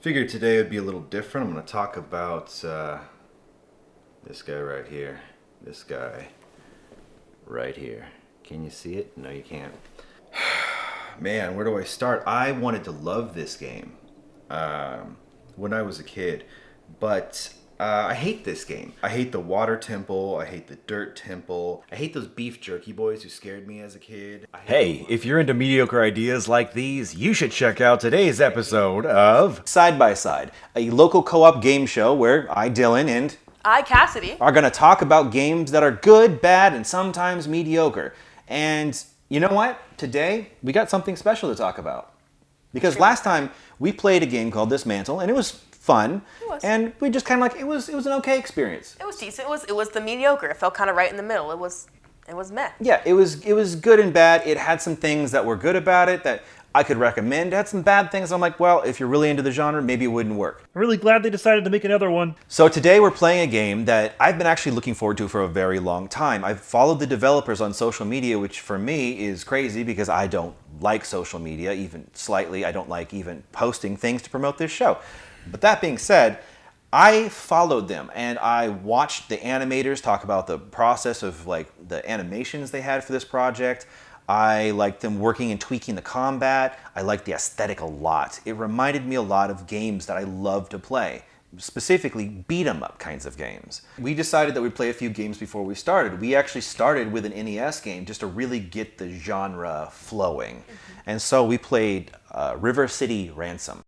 Figured today would be a little different. I'm going to talk about this guy right here. This guy right here. Can you see it? No, you can't. Man, where do I start? I wanted to love this game when I was a kid, but I hate this game. I hate the water temple. I hate the dirt temple. I hate those beef jerky boys who scared me as a kid. Hey, if you're into mediocre ideas like these, you should check out today's episode of Side by Side, a local co-op game show where I, Dylan, and I, Cassidy, are going to talk about games that are good, bad, and sometimes mediocre. And you know what? Today, we got something special to talk about. Because last time, we played a game called Dismantle, and it was fun. It was. And we just kind of like, it was an okay experience. It was decent. It was the mediocre. It felt kind of right in the middle. It was meh. Yeah, it was good and bad. It had some things that were good about it that I could recommend. It had some bad things. I'm like, well, if you're really into the genre, maybe it wouldn't work. I'm really glad they decided to make another one. So today we're playing a game that I've been actually looking forward to for a very long time. I've followed the developers on social media, which for me is crazy because I don't like social media, even slightly. I don't like even posting things to promote this show. But that being said, I followed them and I watched the animators talk about the process of like the animations they had for this project. I liked them working and tweaking the combat. I liked the aesthetic a lot. It reminded me a lot of games that I love to play, specifically beat 'em up kinds of games. We decided that we'd play a few games before we started. We actually started with an NES game just to really get the genre flowing. And so we played River City Ransom.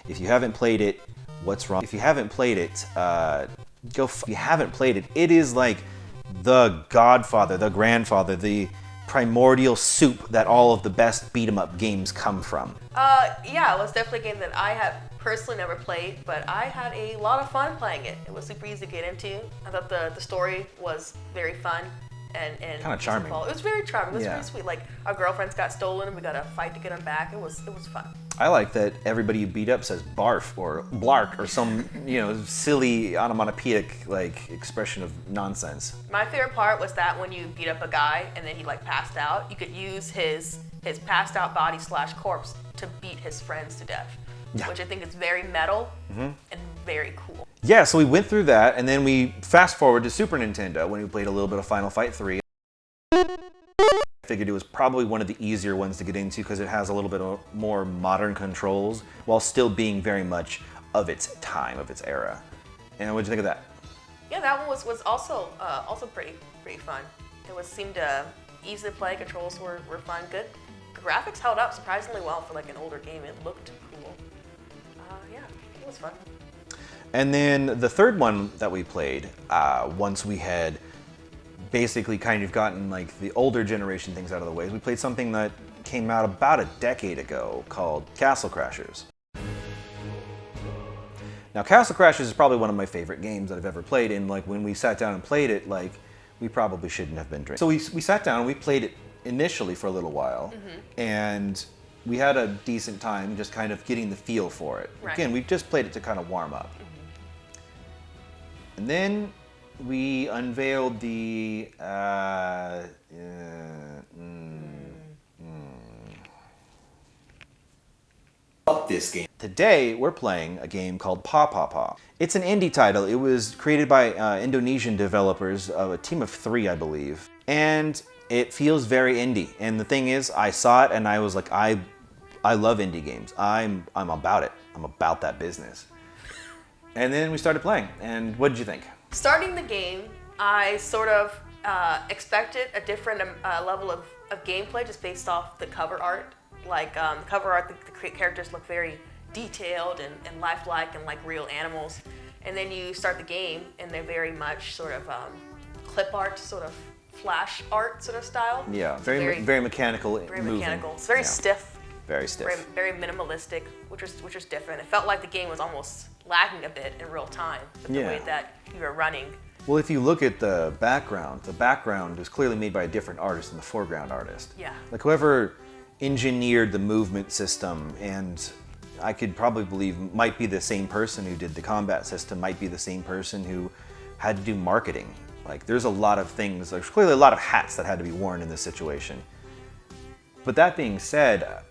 If you haven't played it, what's wrong? If you haven't played it, if you haven't played it, it is like the godfather, the grandfather, the primordial soup that all of the best beat 'em up games come from. Yeah, it was definitely a game that I have personally never played, but I had a lot of fun playing it. It was super easy to get into. I thought the story was very fun and Kind of charming. It was very charming. It was Yeah. pretty sweet. Like our girlfriends got stolen, and we got to fight to get them back. It was fun. I like that everybody you beat up says barf or blark or some, silly onomatopoeic like expression of nonsense. My favorite part was that when you beat up a guy and then he like passed out, you could use his passed out body / corpse to beat his friends to death, Yeah. which I think is very metal and very cool. Yeah, so we went through that and then we fast forward to Super Nintendo when we played a little bit of Final Fight 3. I figured it was probably one of the easier ones to get into because it has a little bit of more modern controls while still being very much of its time, of its era. And what'd you think of that? Yeah, that one was also pretty fun. Seemed easy to play. Controls were fun. Good. The graphics held up surprisingly well for like an older game. It looked cool. Yeah, it was fun. And then the third one that we played, once we had basically kind of gotten like the older generation things out of the way, we played something that came out about a decade ago called Castle Crashers. Now Castle Crashers is probably one of my favorite games that I've ever played, and like when we sat down and played it, like we probably shouldn't have been drinking. So we sat down and we played it initially for a little while, and we had a decent time just kind of getting the feel for it. Right. Again, we just played it to kind of warm up. And then we unveiled the this game. Today we're playing a game called PawPawPaw. It's an indie title. It was created by Indonesian developers, a team of 3, I believe, and it feels very indie. And the thing is, I saw it and I was like, I love indie games. I'm about it. I'm about that business. And then we started playing. And what did you think? Starting the game, I sort of expected a different level of gameplay just based off the cover art. Like the cover art, the characters look very detailed and lifelike and like real animals. And then you start the game and they're very much sort of clip art, sort of flash art sort of style. Yeah, very mechanical. Very moving. mechanical. It's very stiff. Very stiff. Very minimalistic, which was different. It felt like the game was almost lagging a bit in real time with the way that you were running. Well, if you look at the background is clearly made by a different artist than the foreground artist. Yeah. Like whoever engineered the movement system, and I could probably believe might be the same person who did the combat system, might be the same person who had to do marketing. Like there's a lot of things, there's clearly a lot of hats that had to be worn in this situation. But that being said,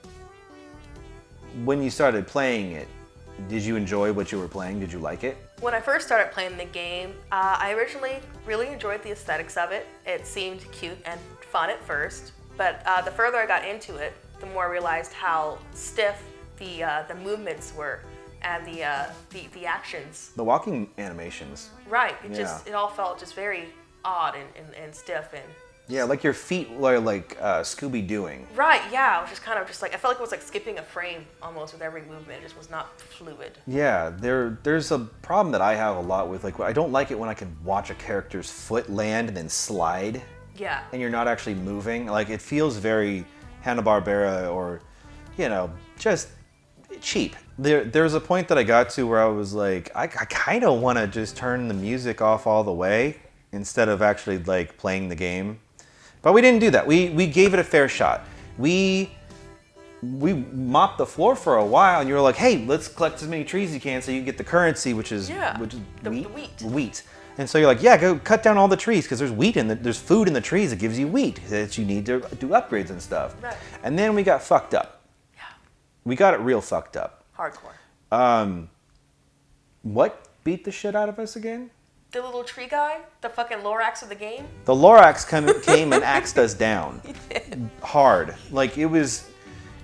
when you started playing it, did you enjoy what you were playing? Did you like it? When I first started playing the game, I originally really enjoyed the aesthetics of it. It seemed cute and fun at first, but the further I got into it, the more I realized how stiff the movements were and the actions. The walking animations. Right. Yeah. It all felt just very odd and stiff and. Yeah, like your feet were like Scooby-Dooing. Right. Yeah. It was just kind of just like I felt like it was like skipping a frame almost with every movement. It just was not fluid. Yeah, there's a problem that I have a lot with, like, I don't like it when I can watch a character's foot land and then slide. Yeah. And you're not actually moving. Like, it feels very Hanna-Barbera or, you know, just cheap. There's a point that I got to where I was like, I kind of want to just turn the music off all the way instead of actually, like, playing the game. But we didn't do that. We gave it a fair shot. We mopped the floor for a while, and you were like, "Hey, let's collect as many trees as you can, so you can get the currency, which is the wheat. wheat. Wheat." And so you're like, "Yeah, go cut down all the trees because there's food in the trees that gives you wheat that you need to do upgrades and stuff." Right. And then we got fucked up. Yeah. We got it real fucked up. Hardcore. What beat the shit out of us again? The little tree guy, the fucking Lorax of the game. The Lorax came and axed us down hard. Like it was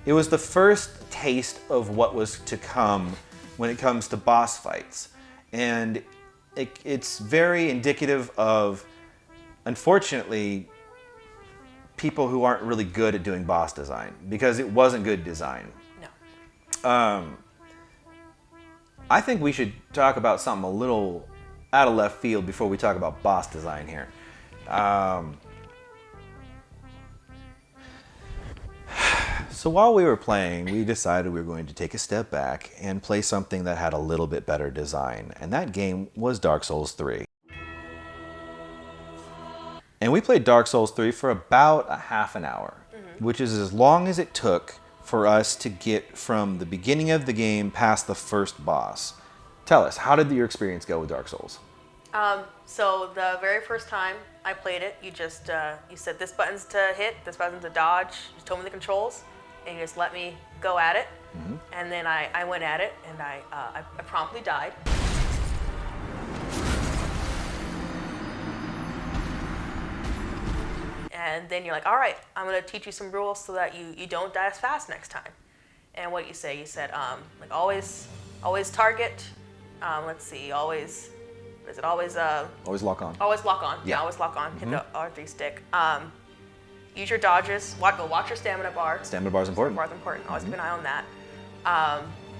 the first taste of what was to come when it comes to boss fights, and it's very indicative of, unfortunately, people who aren't really good at doing boss design because it wasn't good design. No. I think we should talk about something a little out of left field before we talk about boss design here. So while we were playing, we decided we were going to take a step back and play something that had a little bit better design. And that game was Dark Souls 3. And we played Dark Souls 3 for about a half an hour, which is as long as it took for us to get from the beginning of the game past the first boss. Tell us, how did your experience go with Dark Souls? So the very first time I played it, you said this button's to hit, this button's to dodge. You just told me the controls, and you just let me go at it. Mm-hmm. And then I went at it, and I promptly died. And then you're like, all right, I'm gonna teach you some rules so that you don't die as fast next time. And what you say? You said like always target. Let's see, always lock on. Always lock on. Yeah. Always lock on. Mm-hmm. Hit the R3 stick. Use your dodges. Watch your stamina bar. Stamina bar is important. Always keep an eye on that.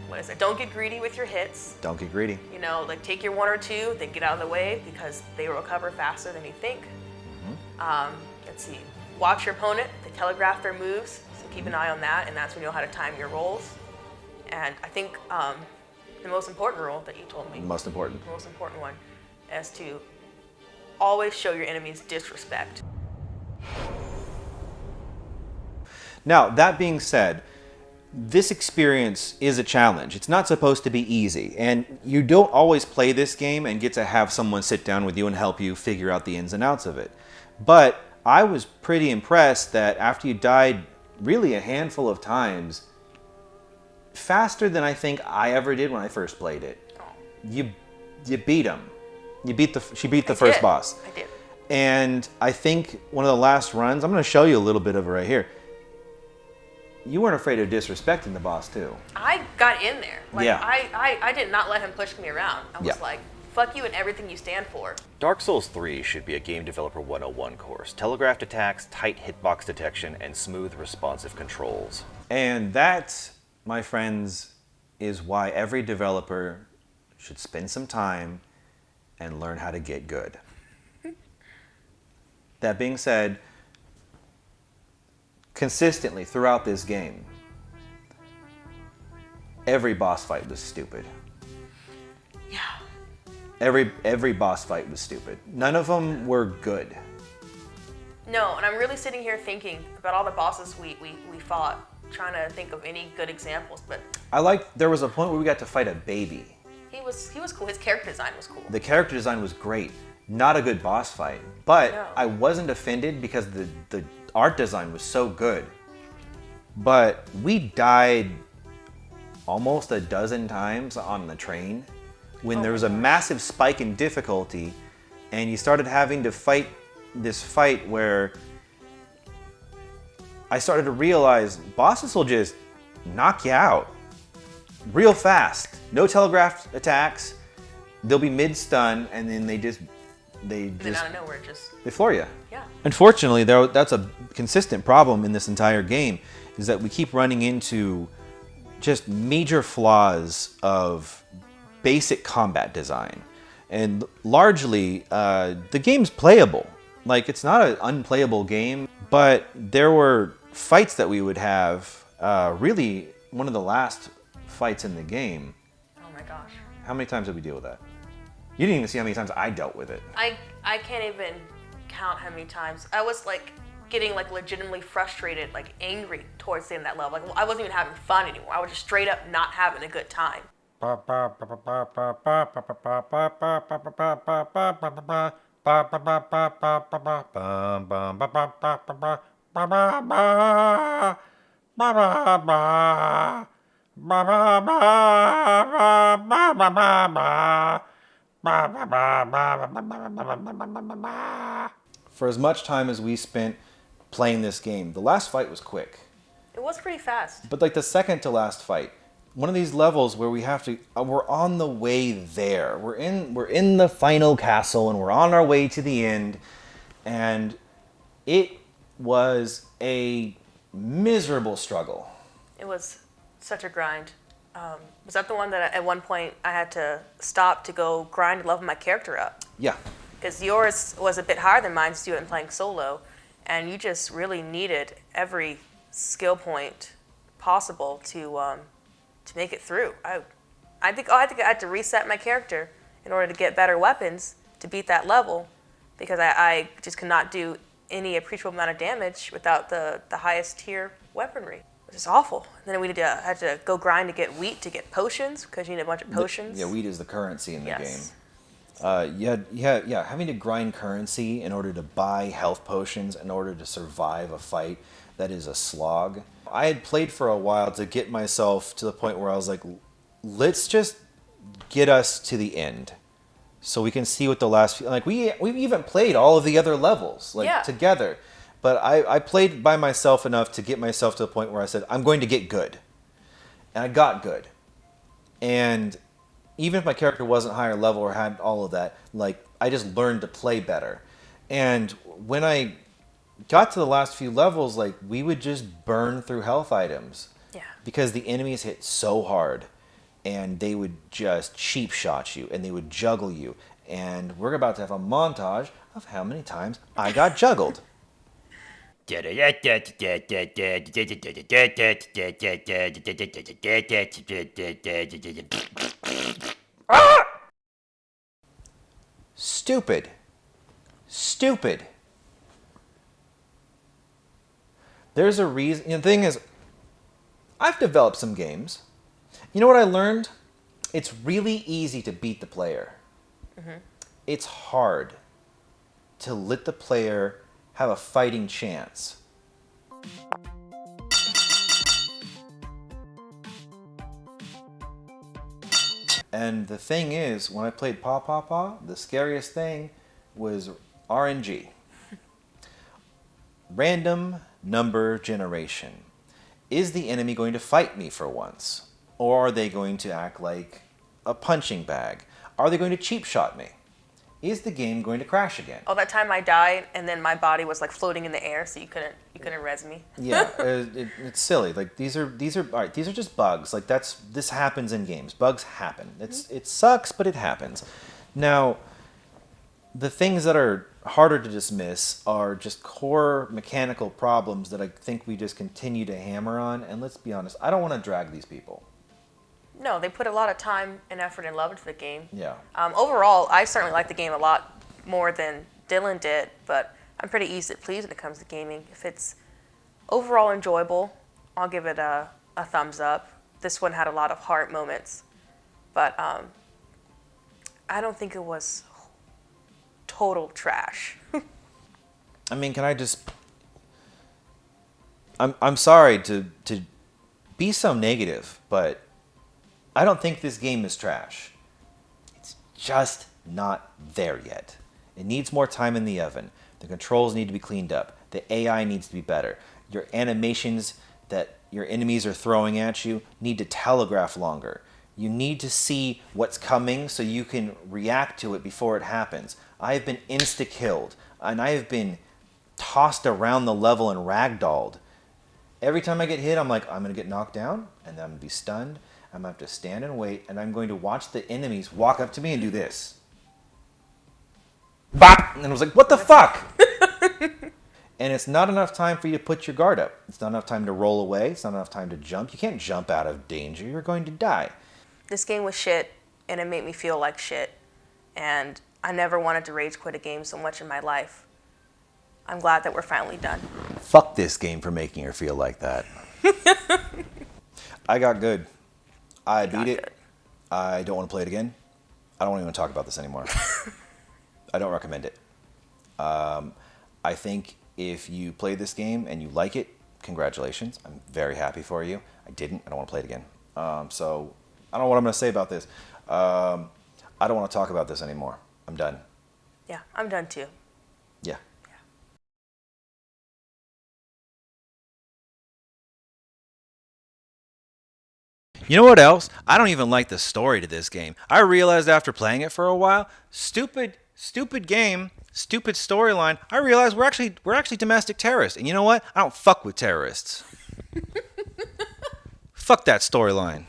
What is it? Don't get greedy with your hits. Don't get greedy. You know, like take your one or two, then get out of the way because they will recover faster than you think. Mm-hmm. Let's see. Watch your opponent. They telegraph their moves, so keep an eye on that, and that's when you know how to time your rolls. And I think the most important rule that you told me. The most important one is to always show your enemies disrespect. Now, that being said, this experience is a challenge. It's not supposed to be easy, and you don't always play this game and get to have someone sit down with you and help you figure out the ins and outs of it. But I was pretty impressed that after you died really a handful of times, faster than I think I ever did when I first played it, you beat him. She beat the first boss. I did. And I think one of the last runs, I'm going to show you a little bit of it right here. You weren't afraid of disrespecting the boss too. I got in there. Like, yeah. I did not let him push me around. I was like, fuck you and everything you stand for. Dark Souls 3 should be a Game Developer 101 course. Telegraphed attacks, tight hitbox detection, and smooth responsive controls. And that, my friends, is why every developer should spend some time and learn how to get good. That being said, consistently throughout this game, every boss fight was stupid. Yeah. Every boss fight was stupid. None of them were good. No, and I'm really sitting here thinking about all the bosses we fought, trying to think of any good examples, but there was a point where we got to fight a baby. he was cool. His character design was cool. The character design was great. Not a good boss fight, but No. I wasn't offended because the art design was so good. But we died almost a dozen times on the train when there was a massive spike in difficulty, and you started having to fight this fight where I started to realize bosses will just knock you out real fast. No telegraphed attacks. They'll be mid-stun, and then they just out of nowhere, they floor you. Yeah. Unfortunately, that's a consistent problem in this entire game, is that we keep running into just major flaws of basic combat design. And largely, the game's playable. Like, it's not an unplayable game, but there were fights that we would have, really one of the last fights in the game. Oh my gosh. How many times did we deal with that? You didn't even see how many times I dealt with it. I can't even count how many times. I was like getting like legitimately frustrated, like angry towards the end of that level. Like I wasn't even having fun anymore. I was just straight up not having a good time. For as much time as we spent playing this game, the last fight was quick. It was pretty fast. But like the second to last fight, one of these levels where we have to, we're on the way there. We're in the final castle and we're on our way to the end, and it was a miserable struggle. It was such a grind. Was that the one that at one point I had to stop to go grind and level my character up? Yeah. Because yours was a bit higher than mine, Stuart, and playing solo, and you just really needed every skill point possible to make it through. I think I had to reset my character in order to get better weapons to beat that level, because I just could not do any appreciable amount of damage without the highest tier weaponry, which is awful. And then we had to go grind to get wheat to get potions, because you need a bunch of potions. Yeah, wheat is the currency in the Yes. game. Having to grind currency in order to buy health potions in order to survive a fight that is a slog. I had played for a while to get myself to the point where I was like, let's just get us to the end so we can see what the last few, like we even played all of the other levels together. But I played by myself enough to get myself to the point where I said, I'm going to get good. And I got good. And even if my character wasn't higher level or had all of that, like I just learned to play better. And when I got to the last few levels, like we would just burn through health items. Yeah. Because the enemies hit so hard, and they would just cheap shot you and they would juggle you. And we're about to have a montage of how many times I got juggled. Stupid. There's a reason. The thing is, I've developed some games. You know what I learned? It's really easy to beat the player. Mm-hmm. It's hard to let the player have a fighting chance. And the thing is, when I played PawPawPaw, the scariest thing was RNG. Random number generation. Is the enemy going to fight me for once? Or are they going to act like a punching bag? Are they going to cheap shot me? Is the game going to crash again? Oh, that time I died, and then my body was like floating in the air, so you couldn't res me. Yeah, it's silly. Like these are all right. These are just bugs. Like this happens in games. Bugs happen. It sucks, but it happens. Now, the things that are harder to dismiss are just core mechanical problems that I think we just continue to hammer on. And let's be honest, I don't want to drag these people. No, they put a lot of time and effort and love into the game. Yeah. Overall, I certainly like the game a lot more than Dylan did, but I'm pretty easy to please when it comes to gaming. If it's overall enjoyable, I'll give it a thumbs up. This one had a lot of heart moments, but I don't think it was total trash. I mean, can I just... I'm sorry to be so negative, but I don't think this game is trash. It's just not there yet. It needs more time in the oven. The controls need to be cleaned up. The AI needs to be better. Your animations that your enemies are throwing at you need to telegraph longer. You need to see what's coming so you can react to it before it happens. I have been insta-killed, and I have been tossed around the level and ragdolled. Every time I get hit, I'm like, I'm going to get knocked down, and then I'm going to be stunned. I'm going to have to stand and wait, and I'm going to watch the enemies walk up to me and do this. Bop! And I was like, what the fuck? And it's not enough time for you to put your guard up. It's not enough time to roll away. It's not enough time to jump. You can't jump out of danger. You're going to die. This game was shit, and it made me feel like shit. And I never wanted to rage quit a game so much in my life. I'm glad that we're finally done. Fuck this game for making her feel like that. I got good. I beat it. Good. I don't want to play it again. I don't even talk about this anymore. I don't recommend it. I think if you play this game and you like it, congratulations. I'm very happy for you. I didn't. I don't want to play it again. So I don't know what I'm going to say about this. I don't want to talk about this anymore. I'm done. Yeah, I'm done too. Yeah. You know what else? I don't even like the story to this game. I realized after playing it for a while, stupid game, stupid storyline. I realized we're actually domestic terrorists. And you know what? I don't fuck with terrorists. Fuck that storyline.